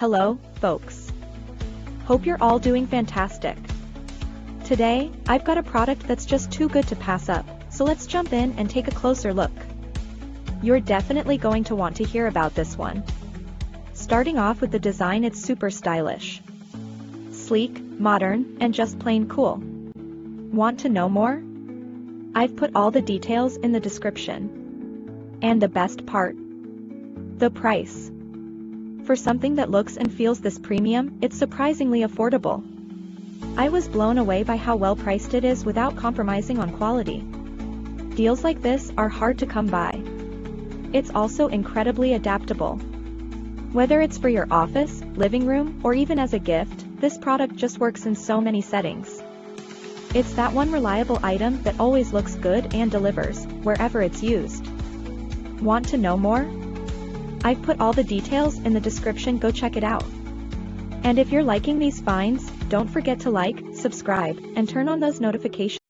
Hello, folks. Hope you're all doing fantastic. Today, I've got a product that's just too good to pass up, so let's jump in and take a closer look. You're definitely going to want to hear about this one. Starting off with the design, it's super stylish. Sleek, modern, and just plain cool. Want to know more? I've put all the details in the description. And the best part? The price. For something that looks and feels this premium, it's surprisingly affordable. I was blown away by how well priced it is without compromising on quality. Deals like this are hard to come by. It's also incredibly adaptable. Whether it's for your office, living room, or even as a gift, this product just works in so many settings. It's that one reliable item that always looks good and delivers, wherever it's used. Want to know more? I've put all the details in the description, go check it out. And if you're liking these finds, don't forget to like, subscribe, and turn on those notifications.